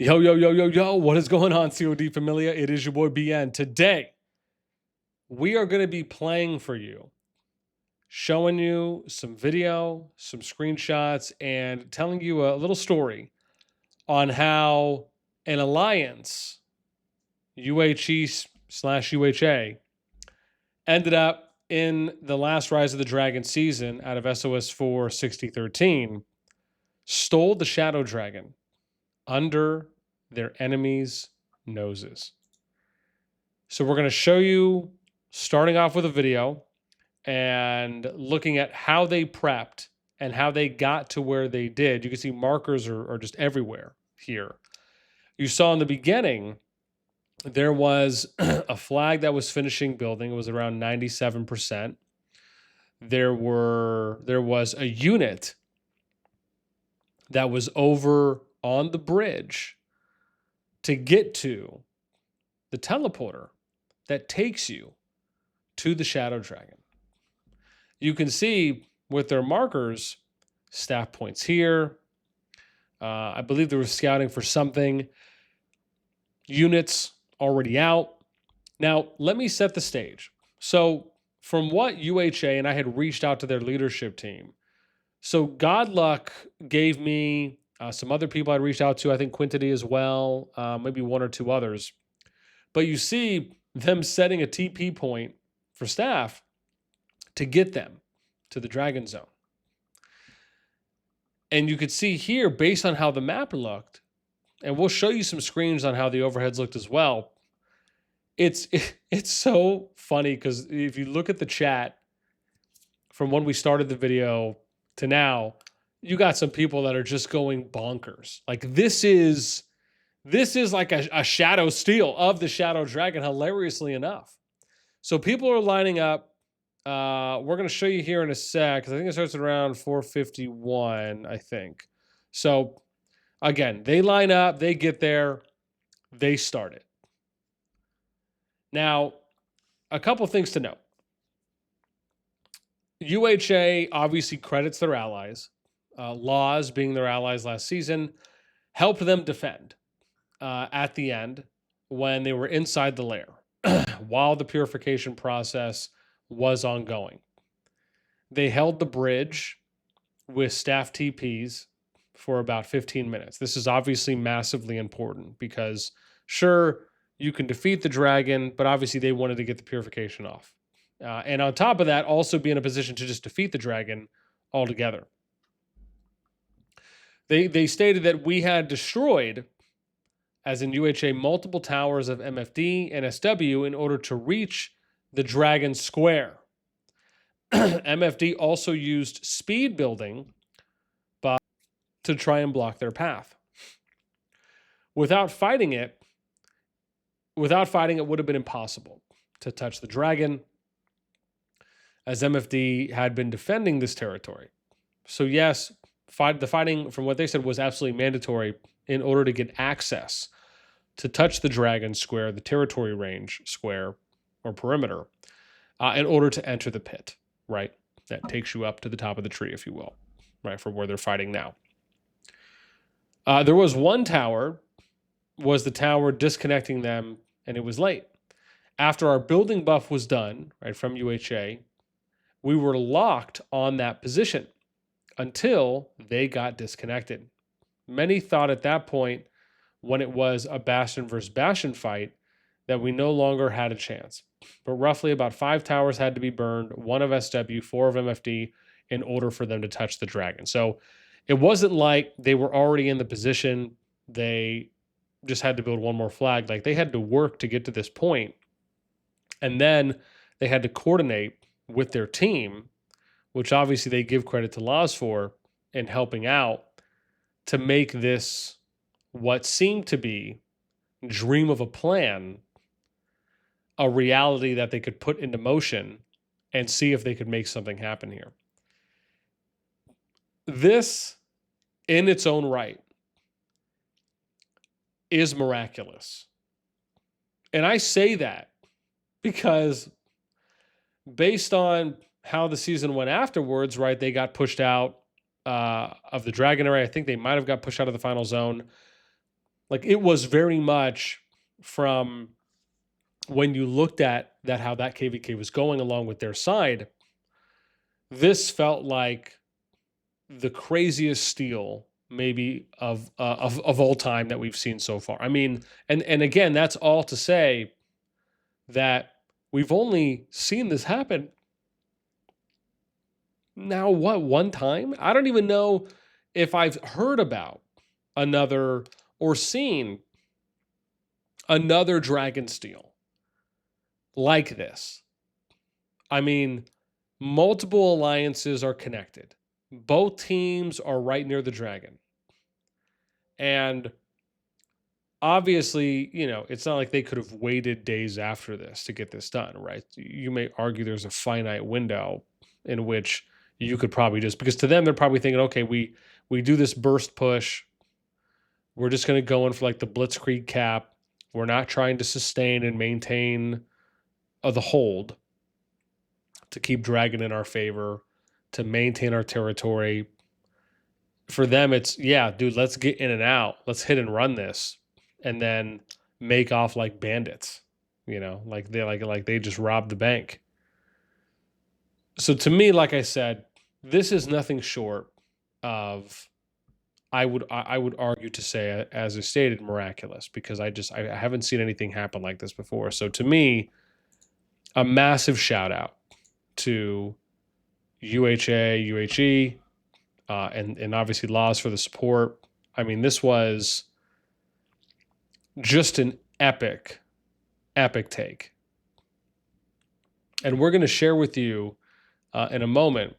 Yo, yo, yo, yo, yo, what is going on, CoD Familia? It is your boy BN. Today, we are going to be playing for you, showing you some video, some screenshots, and telling you a little story on how an alliance, UHE/UHA, ended up in the last Rise of the Dragon season out of SOS 4 6013, stole the Shadow Dragon under their enemies' noses. So we're going to show you, starting off with a video and looking at how they prepped and how they got to where they did. You can see markers are just everywhere here. You saw in the beginning, there was a flag that was finishing building. It was around 97%. There was a unit that was over on the bridge to get to the teleporter that takes you to the Shadow Dragon. You can see with their markers, staff points here. I believe they were scouting for something. Units already out. Now, let me set the stage. So from what UHA, and I had reached out to their leadership team. So Godluck gave me some other people I'd reached out to, I think Quintity as well, maybe one or two others. But you see them setting a TP point for staff to get them to the Dragon Zone. And you could see here, based on how the map looked, and we'll show you some screens on how the overheads looked as well. It's so funny because if you look at the chat from when we started the video to now, you got some people that are just going bonkers. Like this is like a shadow steal of the Shadow Dragon, hilariously enough. So people are lining up. We're going to show you here in a sec, because I think it starts at around 4:51, I think. So again, they line up, they get there, they start it. Now, a couple things to note. UHA obviously credits their allies. Laws, being their allies last season, helped them defend at the end when they were inside the lair while the purification process was ongoing. They held the bridge with staff TPs for about 15 minutes. This is obviously massively important because, sure, you can defeat the dragon, but obviously they wanted to get the purification off. And on top of that, also be in a position to just defeat the dragon altogether. They stated that we had destroyed, as in UHA, multiple towers of MFD and SW in order to reach the Dragon Square. MFD also used speed building to try and block their path. Without fighting it would have been impossible to touch the dragon, as MFD had been defending this territory. So yes, the fighting, from what they said, was absolutely mandatory in order to get access to touch the Dragon Square, the territory range square or perimeter, in order to enter the pit, right? That takes you up to the top of the tree, if you will, right, for where they're fighting now. There was one tower, was the tower disconnecting them, and it was late. After our building buff was done, right, from UHA, we were locked on that position until they got disconnected. Many thought at that point, when it was a Bastion versus Bastion fight, that we no longer had a chance. But roughly about 5 towers had to be burned, 1 of SW, 4 of MFD, in order for them to touch the dragon. So it wasn't like they were already in the position, they just had to build one more flag. Like, they had to work to get to this point. And then they had to coordinate with their team, which obviously they give credit to Laws for in helping out, to make this what seemed to be dream of a plan a reality that they could put into motion and see if they could make something happen here. This, in its own right, is miraculous. And I say that because based on how the season went afterwards, right, they got pushed out of the Dragon Array. I think they might have got pushed out of the final zone. Like, it was very much from when you looked at that, how that KVK was going along with their side, this felt like the craziest steal maybe of all time that we've seen so far. I mean, and again, that's all to say that we've only seen this happen now, what, one time? I don't even know if I've heard about another or seen another dragon steal like this. I mean, multiple alliances are connected. Both teams are right near the dragon. And obviously, you know, it's not like they could have waited days after this to get this done, right? You may argue there's a finite window in which you could probably just, because to them, they're probably thinking, okay, we do this burst push. We're just going to go in for like the blitzkrieg cap. We're not trying to sustain and maintain the hold to keep dragon in our favor, to maintain our territory. For them, it's, yeah, dude, let's get in and out. Let's hit and run this, and then make off like bandits. You know, like they just robbed the bank. So to me, like I said, this is nothing short of, I would argue to say, as I stated, miraculous, because I haven't seen anything happen like this before. So to me, a massive shout out to UHA, UHE, and obviously Laws for the support. I mean, this was just an epic take. And we're going to share with you in a moment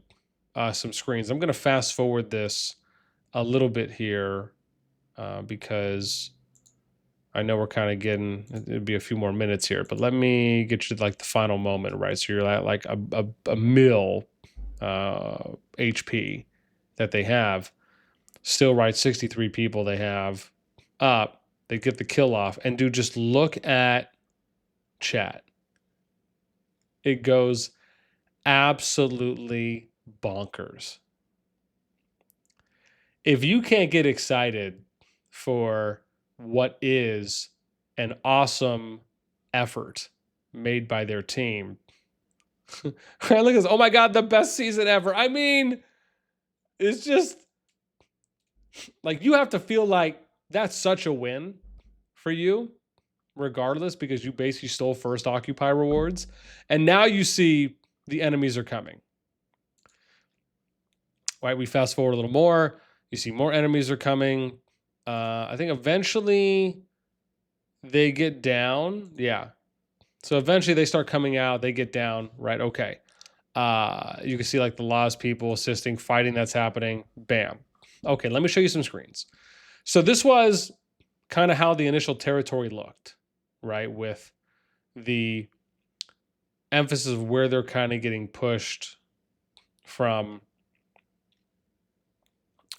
some screens. I'm going to fast forward this a little bit here because I know we're kind of getting, it'd be a few more minutes here, but let me get you to like the final moment, right? So you're at like a mil HP that they have. Still, right, 63 people they have up. They get the kill off. And dude, just look at chat. It goes absolutely bonkers. If you can't get excited for what is an awesome effort made by their team, look at this. Oh my God, the best season ever. I mean, it's just like, you have to feel like that's such a win for you, regardless, because you basically stole first Occupy rewards. And now you see the enemies are coming. Right, we fast forward a little more. You see more enemies are coming. I think eventually they get down. Yeah. So eventually they start coming out. They get down. Right. Okay. You can see like the Laws people assisting, fighting that's happening. Bam. Okay. Let me show you some screens. So this was kind of how the initial territory looked, right? With the emphasis of where they're kind of getting pushed from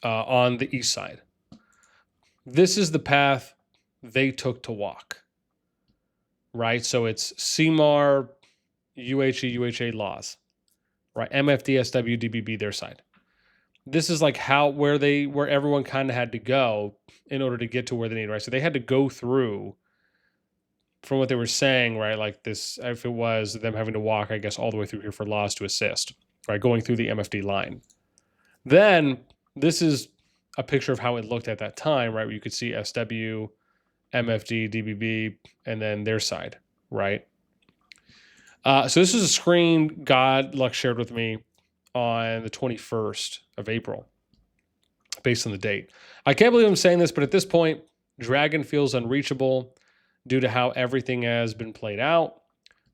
on the east side. This is the path they took to walk, right? So it's CMAR, UHE, UHA Laws, right? MFD, SW, DBB, their side. This is like where everyone kind of had to go in order to get to where they need, right? So they had to go through, from what they were saying, right? Like this, if it was them having to walk, I guess, all the way through here for Laws to assist, right? Going through the MFD line. Then this is a picture of how it looked at that time, right? Where you could see SW, MFD, DBB, and then their side, right? So this is a screen God Luck shared with me on the 21st of April, based on the date. I can't believe I'm saying this, but at this point, Dragon feels unreachable due to how everything has been played out.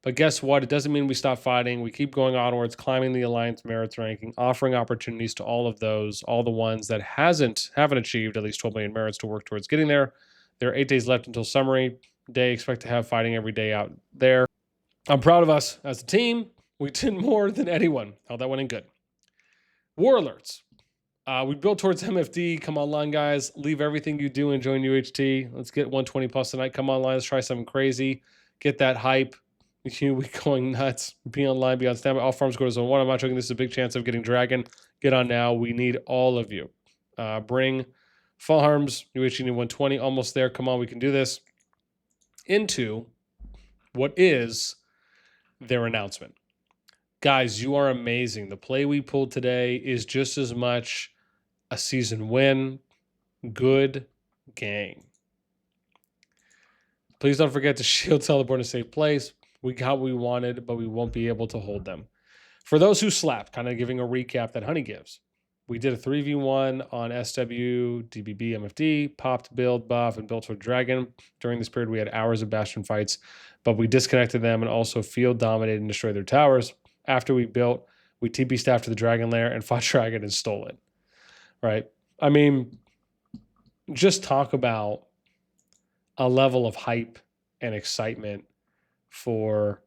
But guess what? It doesn't mean we stop fighting. We keep going onwards, climbing the Alliance merits ranking, offering opportunities to all the ones that haven't achieved at least 12 million merits to work towards getting there. There are 8 days left until summary day. Expect to have fighting every day out there. I'm proud of us as a team. We did more than anyone. How'd that went in good. War alerts. We built towards MFD. Come online, guys. Leave everything you do and join UHT. Let's get 120 plus tonight. Come online. Let's try something crazy. Get that hype. We going nuts. Be online. Be on standby. All farms go to zone 1. I'm not joking. This is a big chance of getting Dragon. Get on now. We need all of you. Bring Farms, UHA 120, almost there. Come on, we can do this. Into what is their announcement. Guys, you are amazing. The play we pulled today is just as much a season win. Good game. Please don't forget to shield, teleport, in a safe place. We got what we wanted, but we won't be able to hold them. For those who slapped, kind of giving a recap that Honey gives. We did a 3v1 on SW, DBB, MFD, popped, build, buff, and built for dragon. During this period, we had hours of Bastion fights, but we disconnected them and also field dominated and destroyed their towers. After we built, we TP staffed to the dragon lair and fought dragon and stole it. Right? I mean, just talk about a level of hype and excitement for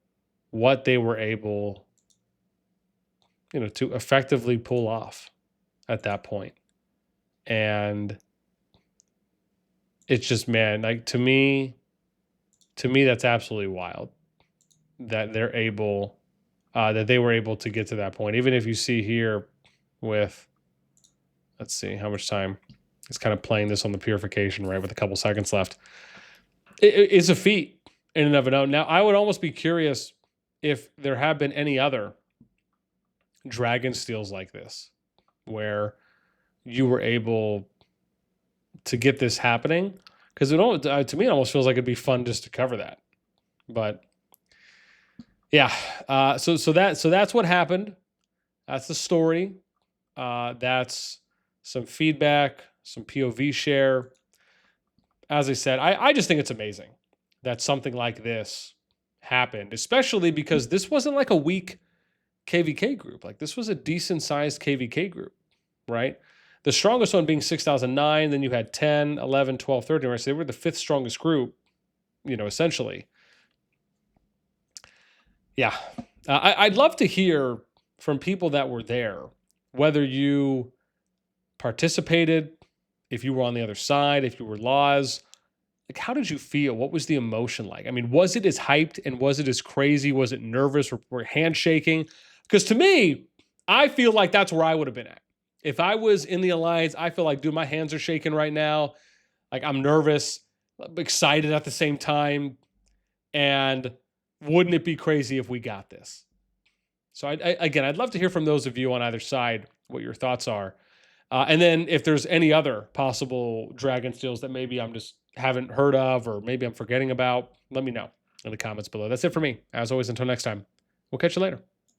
what they were able, to effectively pull off at that point. And it's just, man, like to me, that's absolutely wild that they're able, that they were able to get to that point. Even if you see here with, let's see how much time it's kind of playing this on the purification, right? With a couple seconds left. It's a feat in and of it own. Now, I would almost be curious if there have been any other dragon steals like this where you were able to get this happening, because to me it almost feels like it'd be fun just to cover that. But yeah, so that's what happened. That's the story. That's some feedback, some POV share. As I said, I just think it's amazing that something like this happened, especially because this wasn't like a weak KVK group. Like, this was a decent sized KVK group, right? The strongest one being 6,009. Then you had 10, 11, 12, 13, right? So they were the fifth strongest group, essentially. Yeah. I'd love to hear from people that were there, whether you participated, if you were on the other side, if you were Laws. Like, how did you feel? What was the emotion like? I mean, was it as hyped and was it as crazy? Was it nervous? Were handshaking? Because to me, I feel like that's where I would have been at. If I was in the Alliance, I feel like, dude, my hands are shaking right now. Like, I'm nervous, excited at the same time. And wouldn't it be crazy if we got this? So again, I'd love to hear from those of you on either side what your thoughts are. And then if there's any other possible dragon steals that maybe I'm just haven't heard of, or maybe I'm forgetting about, let me know in the comments below. That's it for me. As always, until next time, we'll catch you later.